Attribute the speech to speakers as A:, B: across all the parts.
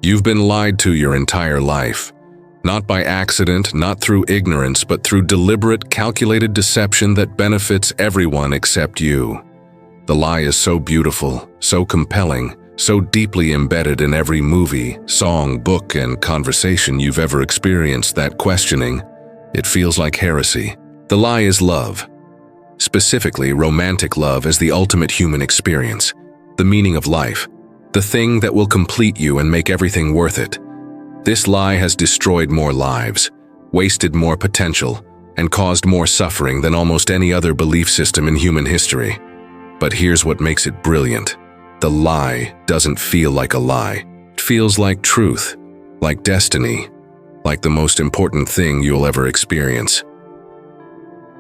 A: You've been lied to your entire life. Not by accident, not through ignorance, but through deliberate, calculated deception that benefits everyone except you. The lie is so beautiful, so compelling, so deeply embedded in every movie, song, book, and conversation you've ever experienced that questioning, it feels like heresy. The lie is love. Specifically, romantic love as the ultimate human experience, the meaning of life, the thing that will complete you and make everything worth it. This lie has destroyed more lives, wasted more potential, and caused more suffering than almost any other belief system in human history. But here's what makes it brilliant. The lie doesn't feel like a lie. It feels like truth, like destiny, like the most important thing you'll ever experience.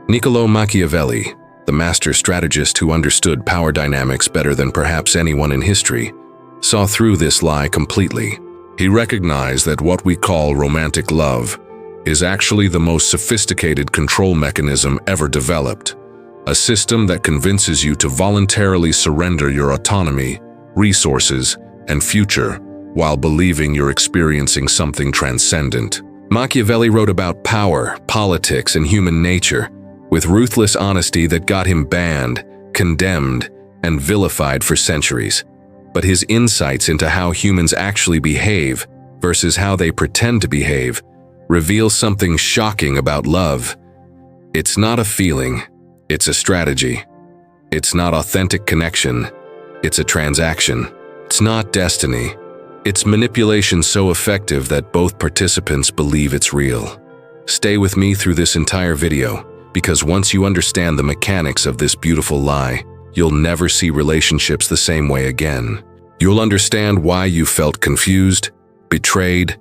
A: Niccolò Machiavelli, the master strategist who understood power dynamics better than perhaps anyone in history, saw through this lie completely. He recognized that what we call romantic love is actually the most sophisticated control mechanism ever developed, a system that convinces you to voluntarily surrender your autonomy, resources, and future while believing you're experiencing something transcendent. Machiavelli wrote about power, politics, and human nature with ruthless honesty that got him banned, condemned, and vilified for centuries. But his insights into how humans actually behave versus how they pretend to behave reveal something shocking about love. It's not a feeling, it's a strategy. It's not authentic connection, it's a transaction. It's not destiny, it's manipulation so effective that both participants believe it's real. Stay with me through this entire video, because once you understand the mechanics of this beautiful lie, you'll never see relationships the same way again. You'll understand why you felt confused, betrayed,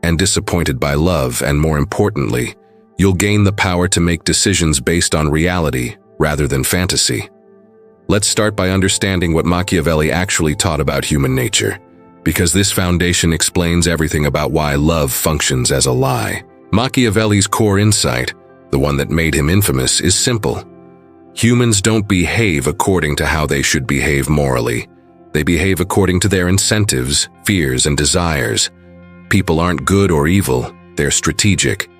A: and disappointed by love, and more importantly, you'll gain the power to make decisions based on reality rather than fantasy. Let's start by understanding what Machiavelli actually taught about human nature, because this foundation explains everything about why love functions as a lie. Machiavelli's core insight, the one that made him infamous, is simple. Humans don't behave according to how they should behave morally. They behave according to their incentives, fears, and desires. People aren't good or evil, they're strategic.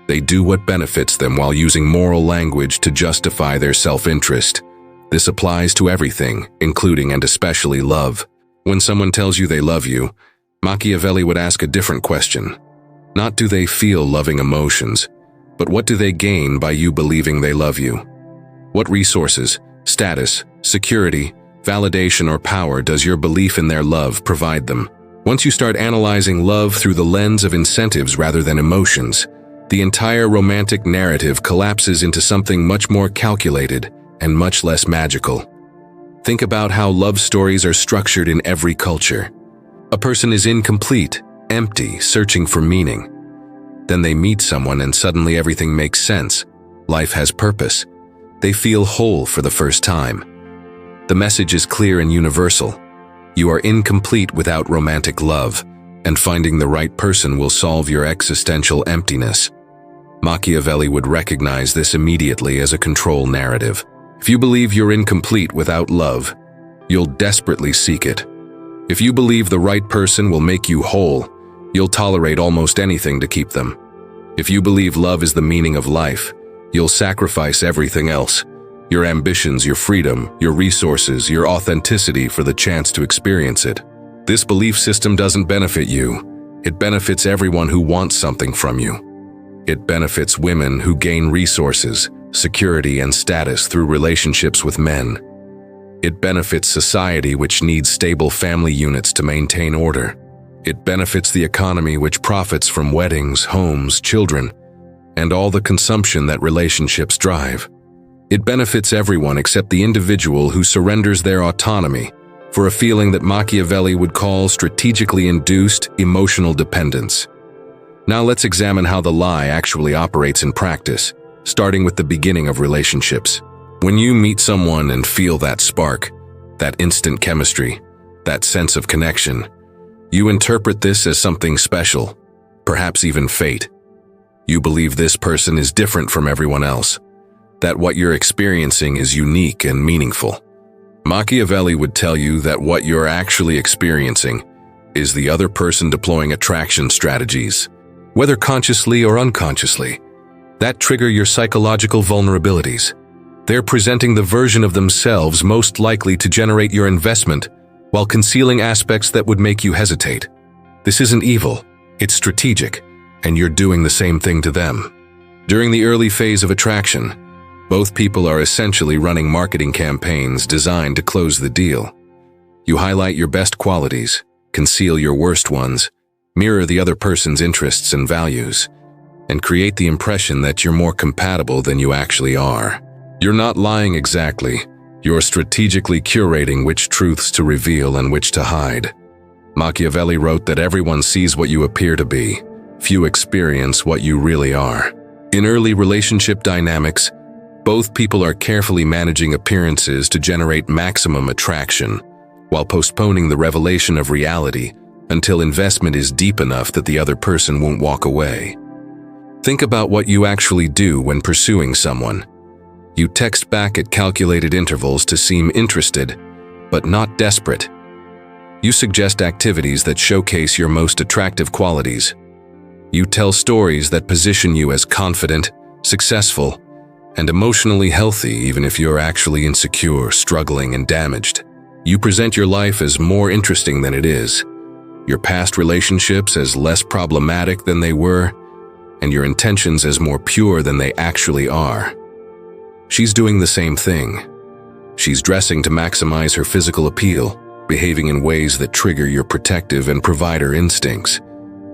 A: They do what benefits them while using moral language to justify their self-interest. This applies to everything, including and especially love. When someone tells you they love you, Machiavelli would ask a different question. Not do they feel loving emotions, but what do they gain by you believing they love you? What resources, status, security, validation, or power does your belief in their love provide them? Once you start analyzing love through the lens of incentives rather than emotions, the entire romantic narrative collapses into something much more calculated and much less magical. Think about how love stories are structured in every culture. A person is incomplete, empty, searching for meaning. Then they meet someone and suddenly everything makes sense. Life has purpose. They feel whole for the first time. The message is clear and universal. You are incomplete without romantic love, and finding the right person will solve your existential emptiness. Machiavelli would recognize this immediately as a control narrative. If you believe you're incomplete without love, you'll desperately seek it. If you believe the right person will make you whole, you'll tolerate almost anything to keep them. If you believe love is the meaning of life, you'll sacrifice everything else. Your ambitions, your freedom, your resources, your authenticity for the chance to experience it. This belief system doesn't benefit you. It benefits everyone who wants something from you. It benefits women who gain resources, security, and status through relationships with men. It benefits society, which needs stable family units to maintain order. It benefits the economy, which profits from weddings, homes, children, and all the consumption that relationships drive. It benefits everyone except the individual who surrenders their autonomy for a feeling that Machiavelli would call strategically induced emotional dependence. Now let's examine how the lie actually operates in practice, starting with the beginning of relationships. When you meet someone and feel that spark, that instant chemistry, that sense of connection, you interpret this as something special, perhaps even fate. You believe this person is different from everyone else, that what you're experiencing is unique and meaningful. Machiavelli would tell you that what you're actually experiencing Is the other person deploying attraction strategies, whether consciously or unconsciously, that trigger your psychological vulnerabilities? They're presenting the version of themselves most likely to generate your investment while concealing aspects that would make you hesitate. This isn't evil, it's strategic, and you're doing the same thing to them. During the early phase of attraction, both people are essentially running marketing campaigns designed to close the deal. You highlight your best qualities, conceal your worst ones, mirror the other person's interests and values, and create the impression that you're more compatible than you actually are. You're not lying exactly. You're strategically curating which truths to reveal and which to hide. Machiavelli wrote that everyone sees what you appear to be. Few experience what you really are. In early relationship dynamics, both people are carefully managing appearances to generate maximum attraction, while postponing the revelation of reality until investment is deep enough that the other person won't walk away. Think about what you actually do when pursuing someone. You text back at calculated intervals to seem interested, but not desperate. You suggest activities that showcase your most attractive qualities. You tell stories that position you as confident, successful, and emotionally healthy even if you're actually insecure, struggling, and damaged. You present your life as more interesting than it is, your past relationships as less problematic than they were, and your intentions as more pure than they actually are. She's doing the same thing. She's dressing to maximize her physical appeal, behaving in ways that trigger your protective and provider instincts,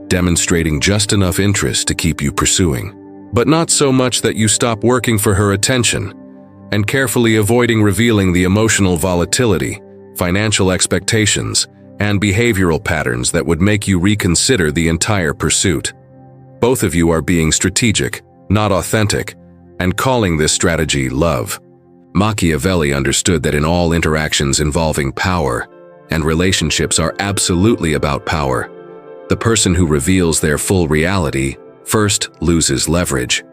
A: demonstrating just enough interest to keep you pursuing, but not so much that you stop working for her attention, and carefully avoiding revealing the emotional volatility, financial expectations, and behavioral patterns that would make you reconsider the entire pursuit. Both of you are being strategic, not authentic, and calling this strategy love. Machiavelli understood that in all interactions involving power, and relationships are absolutely about power, the person who reveals their full reality first loses leverage.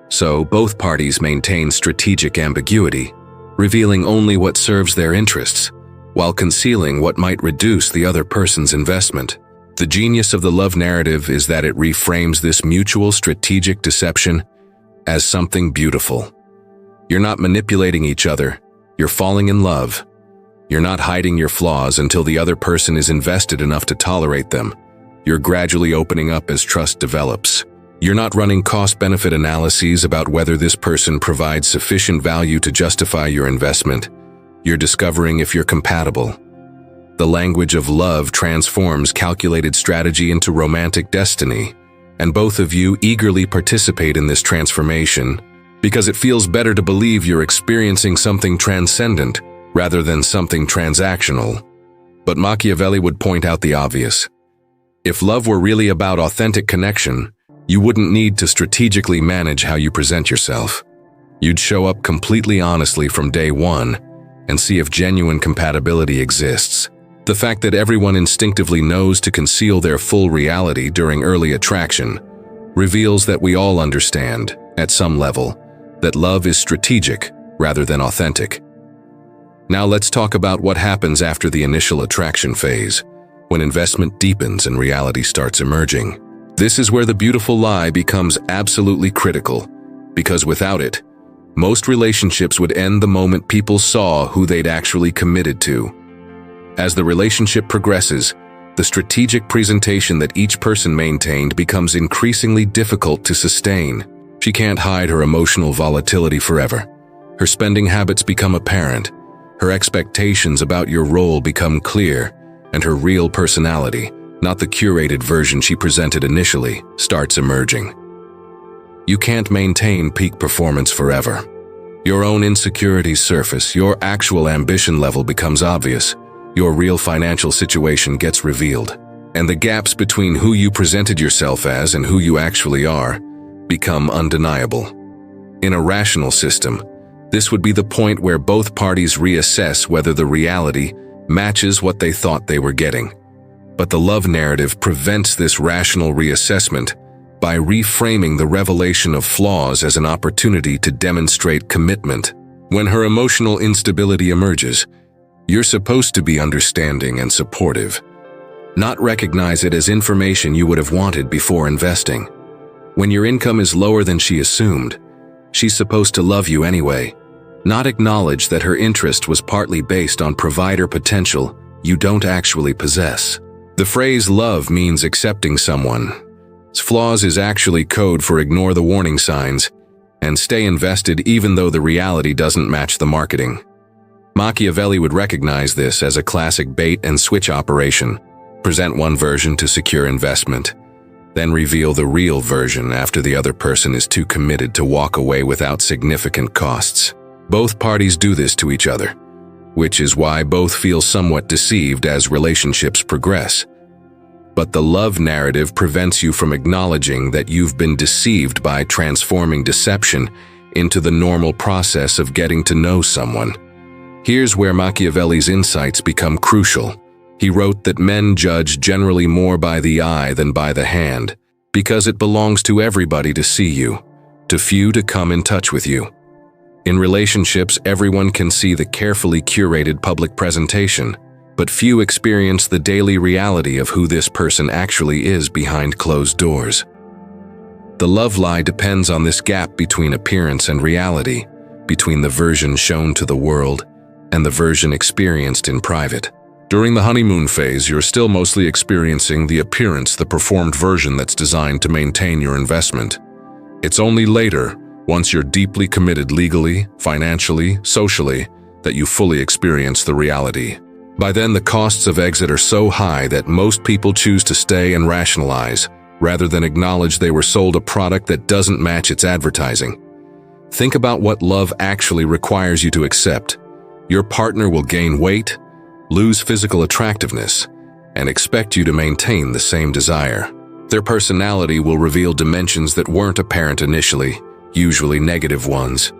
A: So both parties maintain strategic ambiguity, revealing only what serves their interests, while concealing what might reduce the other person's investment. The genius of the love narrative is that it reframes this mutual strategic deception as something beautiful. You're not manipulating each other, you're falling in love. You're not hiding your flaws until the other person is invested enough to tolerate them. You're gradually opening up as trust develops. You're not running cost-benefit analyses about whether this person provides sufficient value to justify your investment. You're discovering if you're compatible. The language of love transforms calculated strategy into romantic destiny, and both of you eagerly participate in this transformation because it feels better to believe you're experiencing something transcendent rather than something transactional. But Machiavelli would point out the obvious. If love were really about authentic connection, you wouldn't need to strategically manage how you present yourself. You'd show up completely honestly from day one and see if genuine compatibility exists. The fact that everyone instinctively knows to conceal their full reality during early attraction reveals that we all understand, at some level, that love is strategic rather than authentic. Now let's talk about what happens after the initial attraction phase, when investment deepens and reality starts emerging. This is where the beautiful lie becomes absolutely critical, because without it, most relationships would end the moment people saw who they'd actually committed to. As the relationship progresses, the strategic presentation that each person maintained becomes increasingly difficult to sustain. She can't hide her emotional volatility forever. Her spending habits become apparent, her expectations about your role become clear, and her real personality, not the curated version she presented initially, starts emerging. You can't maintain peak performance forever. Your own insecurities surface, your actual ambition level becomes obvious, your real financial situation gets revealed, and the gaps between who you presented yourself as and who you actually are become undeniable. In a rational system, this would be the point where both parties reassess whether the reality matches what they thought they were getting. But the love narrative prevents this rational reassessment by reframing the revelation of flaws as an opportunity to demonstrate commitment. When her emotional instability emerges, you're supposed to be understanding and supportive, not recognize it as information you would have wanted before investing. When your income is lower than she assumed, she's supposed to love you anyway, not acknowledge that her interest was partly based on provider potential you don't actually possess. The phrase love means accepting someone's flaws is actually code for ignore the warning signs and stay invested even though the reality doesn't match the marketing. Machiavelli would recognize this as a classic bait-and-switch operation. Present one version to secure investment, then reveal the real version after the other person is too committed to walk away without significant costs. Both parties do this to each other, which is why both feel somewhat deceived as relationships progress. But the love narrative prevents you from acknowledging that you've been deceived by transforming deception into the normal process of getting to know someone. Here's where Machiavelli's insights become crucial. He wrote that men judge generally more by the eye than by the hand, because it belongs to everybody to see you, to few to come in touch with you. In relationships, everyone can see the carefully curated public presentation, but few experience the daily reality of who this person actually is behind closed doors. The love lie depends on this gap between appearance and reality, between the version shown to the world and the version experienced in private. During the honeymoon phase, you're still mostly experiencing the appearance, the performed version that's designed to maintain your investment. It's only later, once you're deeply committed legally, financially, socially, that you fully experience the reality. By then, the costs of exit are so high that most people choose to stay and rationalize, rather than acknowledge they were sold a product that doesn't match its advertising. Think about what love actually requires you to accept. Your partner will gain weight, lose physical attractiveness, and expect you to maintain the same desire. Their personality will reveal dimensions that weren't apparent initially, usually negative ones.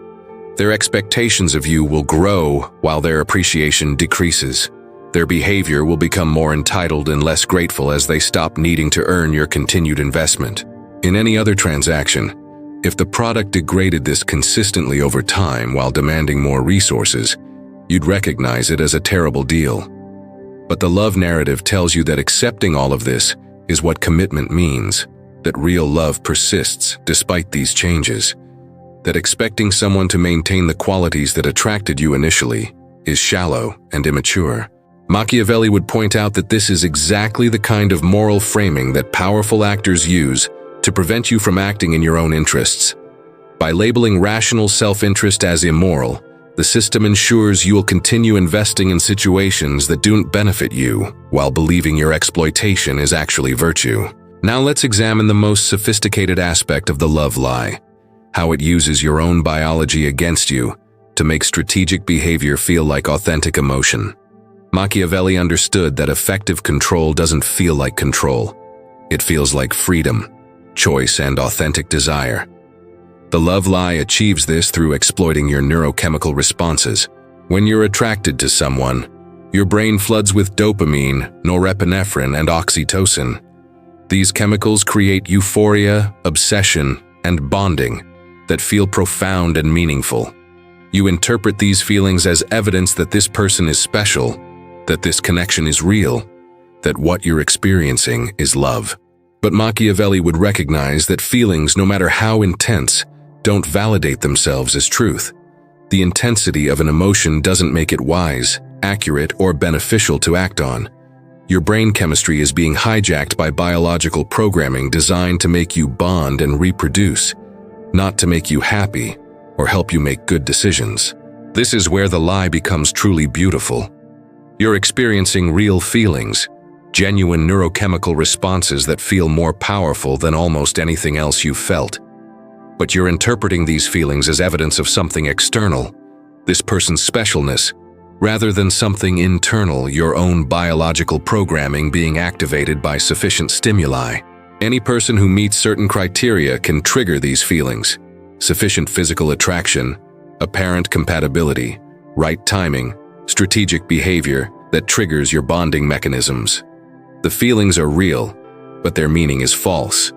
A: Their expectations of you will grow while their appreciation decreases. Their behavior will become more entitled and less grateful as they stop needing to earn your continued investment. In any other transaction, if the product degraded this consistently over time while demanding more resources, you'd recognize it as a terrible deal. But the love narrative tells you that accepting all of this is what commitment means, that real love persists despite these changes, that expecting someone to maintain the qualities that attracted you initially is shallow and immature. Machiavelli would point out that this is exactly the kind of moral framing that powerful actors use to prevent you from acting in your own interests. By labeling rational self-interest as immoral, the system ensures you will continue investing in situations that don't benefit you, while believing your exploitation is actually virtue. Now let's examine the most sophisticated aspect of the love lie, how it uses your own biology against you to make strategic behavior feel like authentic emotion. Machiavelli understood that effective control doesn't feel like control. It feels like freedom, choice, and authentic desire. The love lie achieves this through exploiting your neurochemical responses. When you're attracted to someone, your brain floods with dopamine, norepinephrine, and oxytocin. These chemicals create euphoria, obsession, and bonding that feel profound and meaningful. You interpret these feelings as evidence that this person is special, that this connection is real, that what you're experiencing is love. But Machiavelli would recognize that feelings, no matter how intense, don't validate themselves as truth. The intensity of an emotion doesn't make it wise, accurate, or beneficial to act on. Your brain chemistry is being hijacked by biological programming designed to make you bond and reproduce, not to make you happy or help you make good decisions. This is where the lie becomes truly beautiful. You're experiencing real feelings, genuine neurochemical responses that feel more powerful than almost anything else you've felt. But you're interpreting these feelings as evidence of something external, this person's specialness, rather than something internal, your own biological programming being activated by sufficient stimuli. Any person who meets certain criteria can trigger these feelings: sufficient physical attraction, apparent compatibility, right timing, strategic behavior that triggers your bonding mechanisms. The feelings are real, but their meaning is false.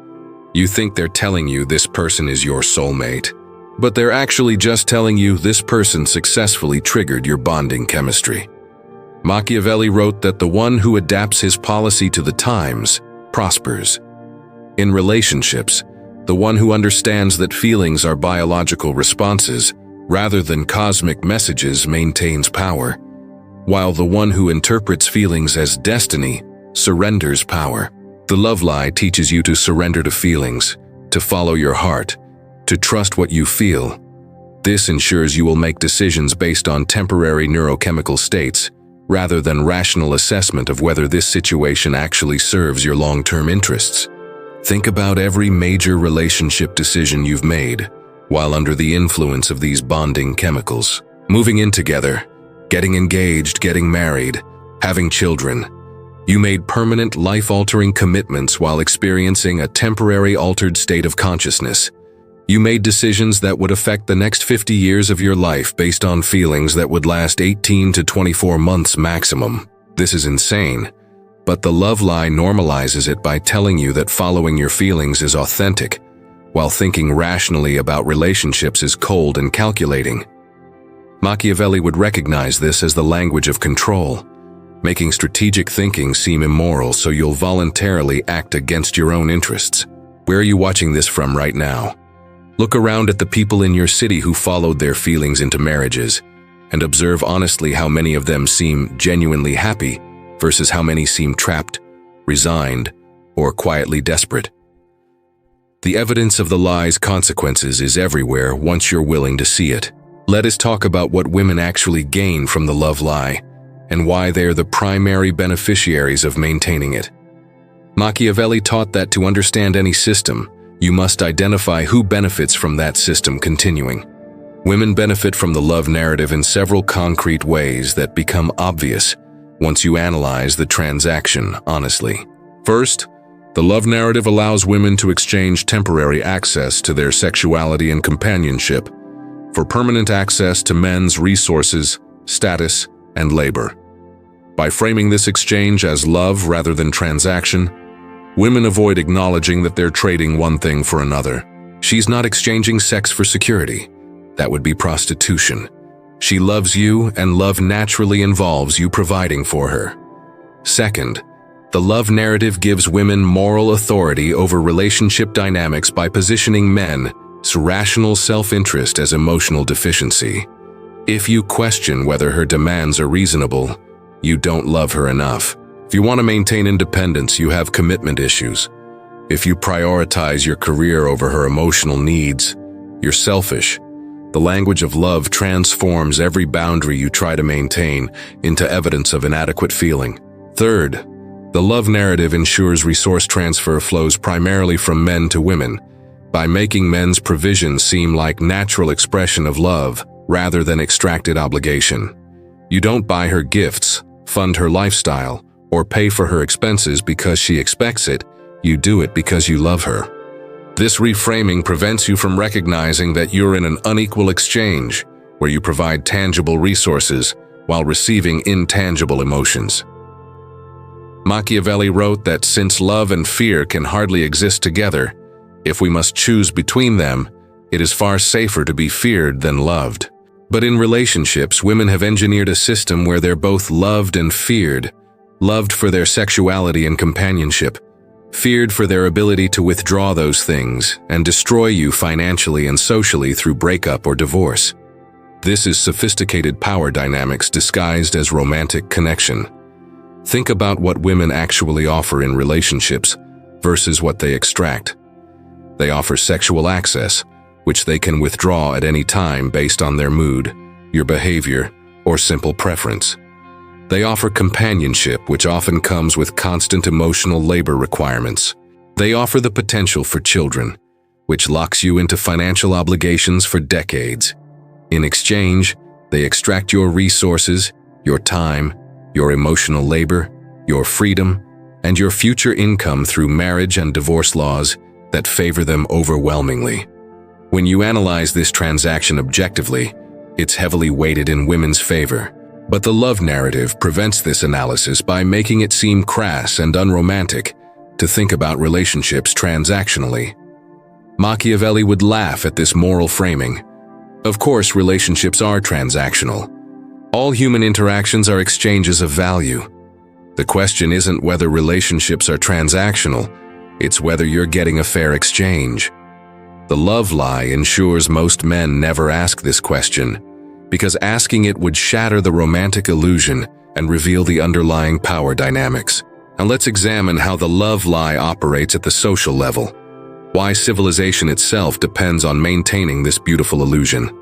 A: You think they're telling you this person is your soulmate, but they're actually just telling you this person successfully triggered your bonding chemistry. Machiavelli wrote that the one who adapts his policy to the times prospers. In relationships, the one who understands that feelings are biological responses rather than cosmic messages maintains power, while the one who interprets feelings as destiny surrenders power. The love lie teaches you to surrender to feelings, to follow your heart, to trust what you feel. This ensures you will make decisions based on temporary neurochemical states, rather than rational assessment of whether this situation actually serves your long-term interests. Think about every major relationship decision you've made while under the influence of these bonding chemicals. Moving in together, getting engaged, getting married, having children. You made permanent, life-altering commitments while experiencing a temporary altered state of consciousness. You made decisions that would affect the next 50 years of your life based on feelings that would last 18 to 24 months maximum. This is insane, but the love lie normalizes it by telling you that following your feelings is authentic, while thinking rationally about relationships is cold and calculating. Machiavelli would recognize this as the language of control, making strategic thinking seem immoral so you'll voluntarily act against your own interests. Where are you watching this from right now? Look around at the people in your city who followed their feelings into marriages, and observe honestly how many of them seem genuinely happy versus how many seem trapped, resigned, or quietly desperate. The evidence of the lie's consequences is everywhere once you're willing to see it. Let us talk about what women actually gain from the love lie, and why they're the primary beneficiaries of maintaining it. Machiavelli taught that to understand any system, you must identify who benefits from that system continuing. Women benefit from the love narrative in several concrete ways that become obvious once you analyze the transaction honestly. First, the love narrative allows women to exchange temporary access to their sexuality and companionship for permanent access to men's resources, status, and labor. By framing this exchange as love rather than transaction, women avoid acknowledging that they're trading one thing for another. She's not exchanging sex for security. That would be prostitution. She loves you, and love naturally involves you providing for her. Second, the love narrative gives women moral authority over relationship dynamics by positioning men's rational self-interest as emotional deficiency. If you question whether her demands are reasonable, you don't love her enough. If you want to maintain independence, you have commitment issues. If you prioritize your career over her emotional needs, you're selfish. The language of love transforms every boundary you try to maintain into evidence of inadequate feeling. Third, the love narrative ensures resource transfer flows primarily from men to women by making men's provision seem like natural expression of love rather than extracted obligation. You don't buy her gifts, fund her lifestyle, or pay for her expenses because she expects it. You do it because you love her. This reframing prevents you from recognizing that you're in an unequal exchange, where you provide tangible resources while receiving intangible emotions. Machiavelli wrote that since love and fear can hardly exist together, if we must choose between them, it is far safer to be feared than loved. But in relationships, women have engineered a system where they're both loved and feared, loved for their sexuality and companionship, feared for their ability to withdraw those things and destroy you financially and socially through breakup or divorce. This is sophisticated power dynamics disguised as romantic connection. Think about what women actually offer in relationships versus what they extract. They offer sexual access, which they can withdraw at any time based on their mood, your behavior, or simple preference. They offer companionship, which often comes with constant emotional labor requirements. They offer the potential for children, which locks you into financial obligations for decades. In exchange, they extract your resources, your time, your emotional labor, your freedom, and your future income through marriage and divorce laws that favor them overwhelmingly. When you analyze this transaction objectively, it's heavily weighted in women's favor. But the love narrative prevents this analysis by making it seem crass and unromantic to think about relationships transactionally. Machiavelli would laugh at this moral framing. Of course, relationships are transactional. All human interactions are exchanges of value. The question isn't whether relationships are transactional, it's whether you're getting a fair exchange. The love lie ensures most men never ask this question, because asking it would shatter the romantic illusion and reveal the underlying power dynamics. Now let's examine how the love lie operates at the social level, why civilization itself depends on maintaining this beautiful illusion.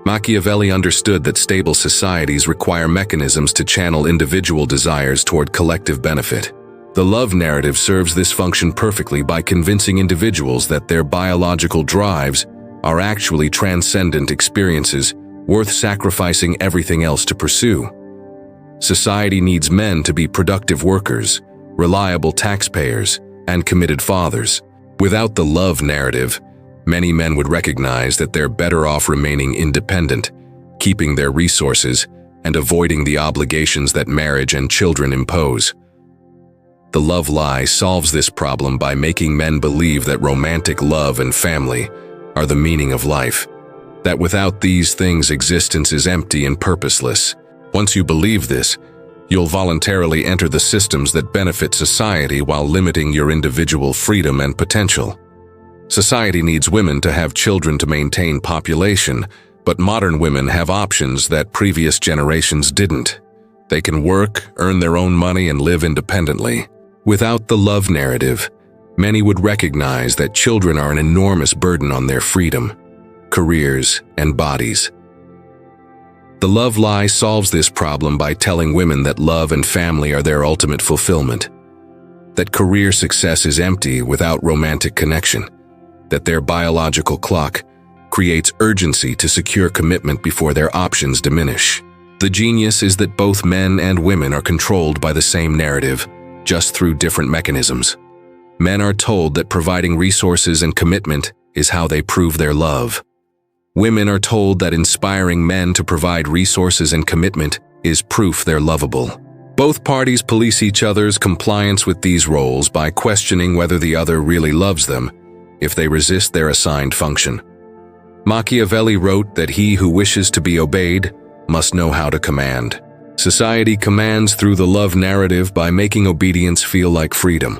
A: Machiavelli understood that stable societies require mechanisms to channel individual desires toward collective benefit. The love narrative serves this function perfectly by convincing individuals that their biological drives are actually transcendent experiences worth sacrificing everything else to pursue. Society needs men to be productive workers, reliable taxpayers, and committed fathers. Without the love narrative, many men would recognize that they're better off remaining independent, keeping their resources, and avoiding the obligations that marriage and children impose. The love lie solves this problem by making men believe that romantic love and family are the meaning of life, that without these things existence is empty and purposeless. Once you believe this, you'll voluntarily enter the systems that benefit society while limiting your individual freedom and potential. Society needs women to have children to maintain population, but modern women have options that previous generations didn't. They can work, earn their own money, and live independently. Without the love narrative, many would recognize that children are an enormous burden on their freedom, careers, and bodies. The love lie solves this problem by telling women that love and family are their ultimate fulfillment, that career success is empty without romantic connection, that their biological clock creates urgency to secure commitment before their options diminish. The genius is that both men and women are controlled by the same narrative, just through different mechanisms. Men are told that providing resources and commitment is how they prove their love. Women are told that inspiring men to provide resources and commitment is proof they're lovable. Both parties police each other's compliance with these roles by questioning whether the other really loves them if they resist their assigned function. Machiavelli wrote that he who wishes to be obeyed must know how to command. Society commands through the love narrative by making obedience feel like freedom,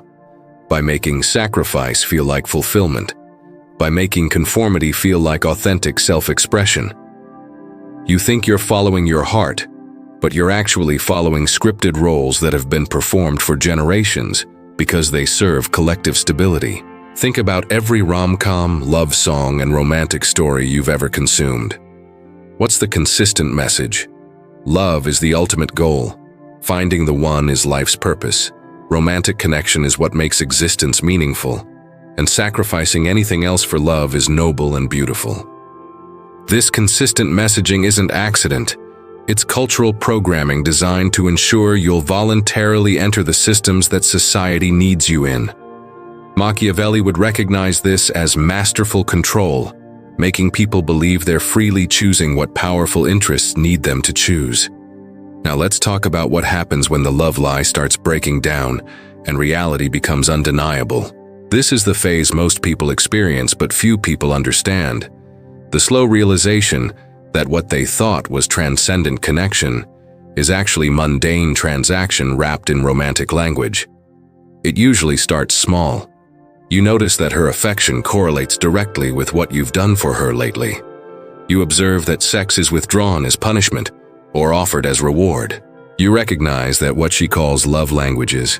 A: by making sacrifice feel like fulfillment, by making conformity feel like authentic self-expression. You think you're following your heart, but you're actually following scripted roles that have been performed for generations because they serve collective stability. Think about every rom-com, love song, and romantic story you've ever consumed. What's the consistent message? Love is the ultimate goal. Finding the one is life's purpose. Romantic connection is what makes existence meaningful, and sacrificing anything else for love is noble and beautiful. This consistent messaging isn't accident. It's cultural programming designed to ensure you'll voluntarily enter the systems that society needs you in. Machiavelli would recognize this as masterful control, making people believe they're freely choosing what powerful interests need them to choose. Now let's talk about what happens when the love lie starts breaking down and reality becomes undeniable. This is the phase most people experience but few people understand. The slow realization that what they thought was transcendent connection is actually mundane transaction wrapped in romantic language. It usually starts small. You notice that her affection correlates directly with what you've done for her lately. You observe that sex is withdrawn as punishment or offered as reward. You recognize that what she calls love languages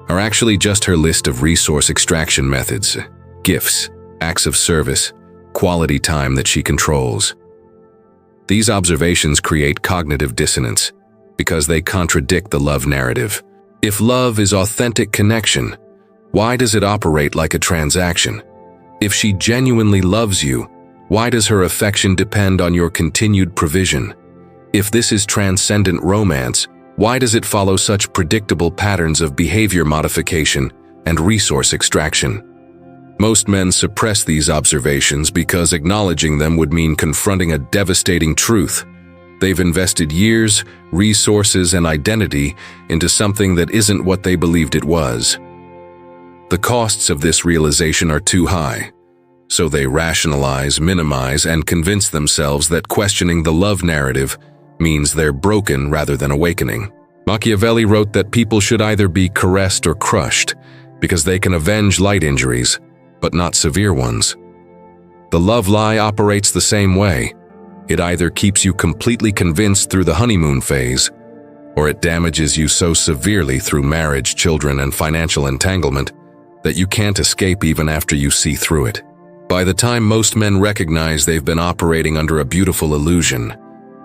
A: are actually just her list of resource extraction methods, gifts, acts of service, quality time that she controls. These observations create cognitive dissonance because they contradict the love narrative. If love is authentic connection, why does it operate like a transaction? If she genuinely loves you, why does her affection depend on your continued provision? If this is transcendent romance, why does it follow such predictable patterns of behavior modification and resource extraction? Most men suppress these observations because acknowledging them would mean confronting a devastating truth. They've invested years, resources, and identity into something that isn't what they believed it was. The costs of this realization are too high, so they rationalize, minimize, and convince themselves that questioning the love narrative means they're broken rather than awakening. Machiavelli wrote that people should either be caressed or crushed, because they can avenge light injuries, but not severe ones. The love lie operates the same way. It either keeps you completely convinced through the honeymoon phase, or it damages you so severely through marriage, children, and financial entanglement that you can't escape even after you see through it. By the time most men recognize they've been operating under a beautiful illusion,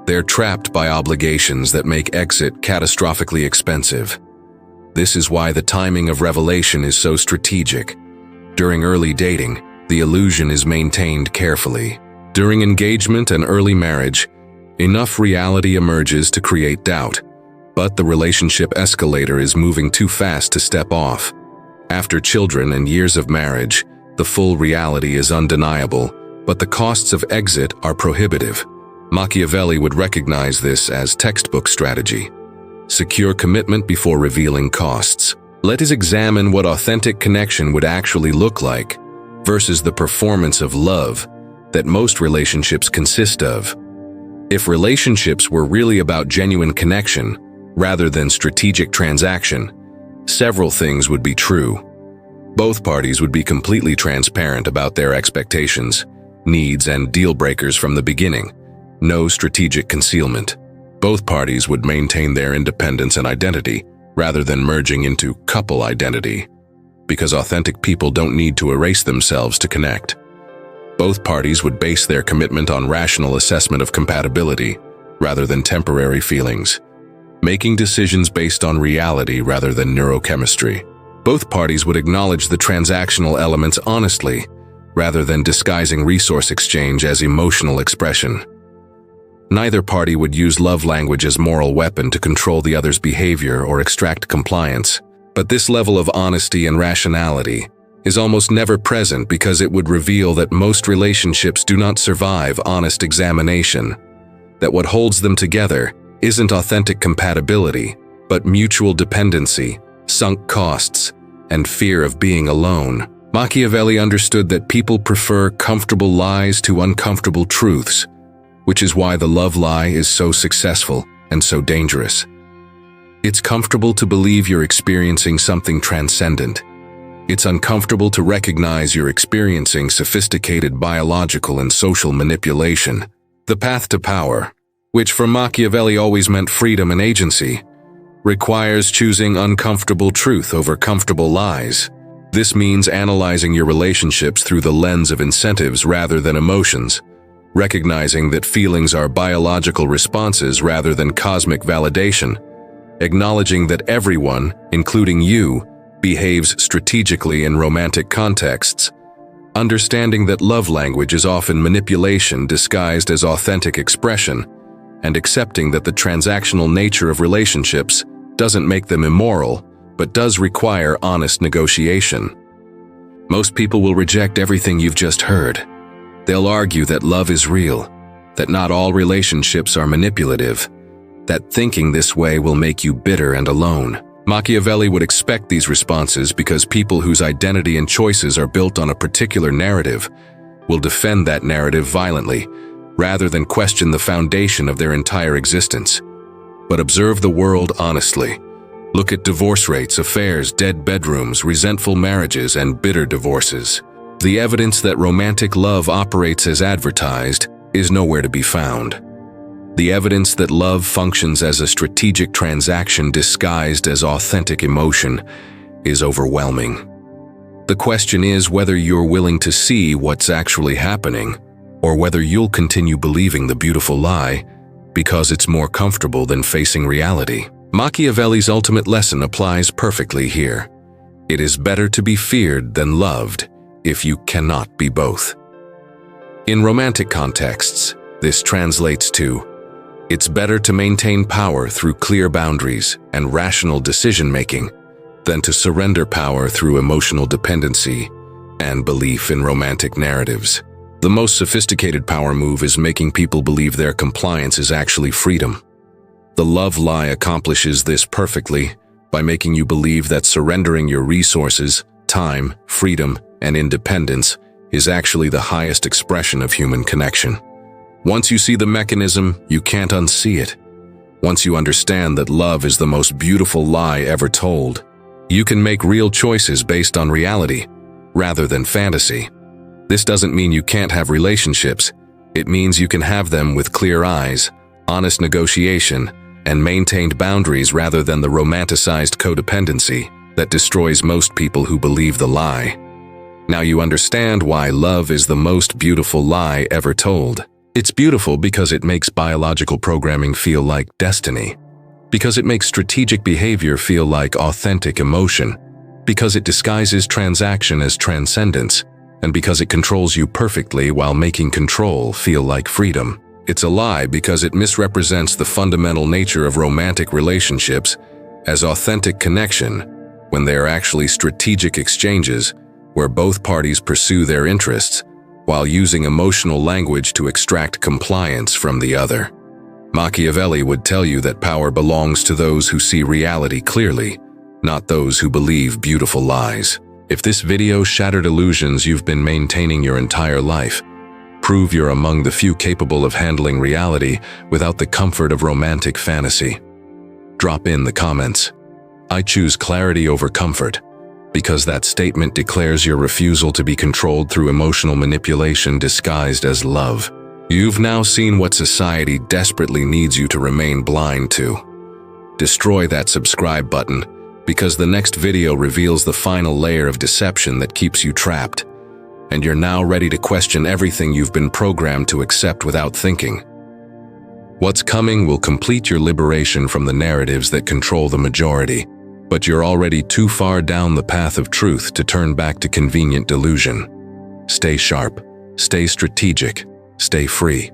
A: they're trapped by obligations that make exit catastrophically expensive. This is why the timing of revelation is so strategic. During early dating, the illusion is maintained carefully. During engagement and early marriage, enough reality emerges to create doubt, but the relationship escalator is moving too fast to step off. After children and years of marriage, the full reality is undeniable, but the costs of exit are prohibitive. Machiavelli would recognize this as textbook strategy. Secure commitment before revealing costs. Let us examine what authentic connection would actually look like versus the performance of love that most relationships consist of. If relationships were really about genuine connection rather than strategic transaction, several things would be true. Both parties would be completely transparent about their expectations, needs, and deal breakers from the beginning. No strategic concealment. Both parties would maintain their independence and identity rather than merging into couple identity, because authentic people don't need to erase themselves to connect. Both parties would base their commitment on rational assessment of compatibility rather than temporary feelings, making decisions based on reality rather than neurochemistry. Both parties would acknowledge the transactional elements honestly rather than disguising resource exchange as emotional expression. Neither party would use love language as moral weapon to control the other's behavior or extract compliance. But this level of honesty and rationality is almost never present because it would reveal that most relationships do not survive honest examination, that what holds them together isn't authentic compatibility, but mutual dependency, sunk costs, and fear of being alone. Machiavelli understood that people prefer comfortable lies to uncomfortable truths, which is why the love lie is so successful and so dangerous. It's comfortable to believe you're experiencing something transcendent. It's uncomfortable to recognize you're experiencing sophisticated biological and social manipulation. The path to power, which for Machiavelli always meant freedom and agency, requires choosing uncomfortable truth over comfortable lies. This means analyzing your relationships through the lens of incentives rather than emotions, recognizing that feelings are biological responses rather than cosmic validation, acknowledging that everyone, including you, behaves strategically in romantic contexts, understanding that love language is often manipulation disguised as authentic expression, and accepting that the transactional nature of relationships doesn't make them immoral, but does require honest negotiation. Most people will reject everything you've just heard. They'll argue that love is real, that not all relationships are manipulative, that thinking this way will make you bitter and alone. Machiavelli would expect these responses because people whose identity and choices are built on a particular narrative will defend that narrative violently, rather than question the foundation of their entire existence. But observe the world honestly. Look at divorce rates, affairs, dead bedrooms, resentful marriages, and bitter divorces. The evidence that romantic love operates as advertised is nowhere to be found. The evidence that love functions as a strategic transaction disguised as authentic emotion is overwhelming. The question is whether you're willing to see what's actually happening, or whether you'll continue believing the beautiful lie because it's more comfortable than facing reality. Machiavelli's ultimate lesson applies perfectly here. It is better to be feared than loved if you cannot be both. In romantic contexts, this translates to: it's better to maintain power through clear boundaries and rational decision-making than to surrender power through emotional dependency and belief in romantic narratives. The most sophisticated power move is making people believe their compliance is actually freedom. The love lie accomplishes this perfectly by making you believe that surrendering your resources, time, freedom, and independence is actually the highest expression of human connection. Once you see the mechanism, you can't unsee it. Once you understand that love is the most beautiful lie ever told, you can make real choices based on reality, rather than fantasy. This doesn't mean you can't have relationships. It means you can have them with clear eyes, honest negotiation, and maintained boundaries rather than the romanticized codependency that destroys most people who believe the lie. Now you understand why love is the most beautiful lie ever told. It's beautiful because it makes biological programming feel like destiny, because it makes strategic behavior feel like authentic emotion, because it disguises transaction as transcendence, and because it controls you perfectly while making control feel like freedom. It's a lie because it misrepresents the fundamental nature of romantic relationships as authentic connection when they are actually strategic exchanges where both parties pursue their interests while using emotional language to extract compliance from the other. Machiavelli would tell you that power belongs to those who see reality clearly, not those who believe beautiful lies. If this video shattered illusions you've been maintaining your entire life, prove you're among the few capable of handling reality without the comfort of romantic fantasy. Drop in the comments. I choose clarity over comfort, because that statement declares your refusal to be controlled through emotional manipulation disguised as love. You've now seen what society desperately needs you to remain blind to. Destroy that subscribe button, because the next video reveals the final layer of deception that keeps you trapped, and you're now ready to question everything you've been programmed to accept without thinking. What's coming will complete your liberation from the narratives that control the majority, but you're already too far down the path of truth to turn back to convenient delusion. Stay sharp, stay strategic, stay free.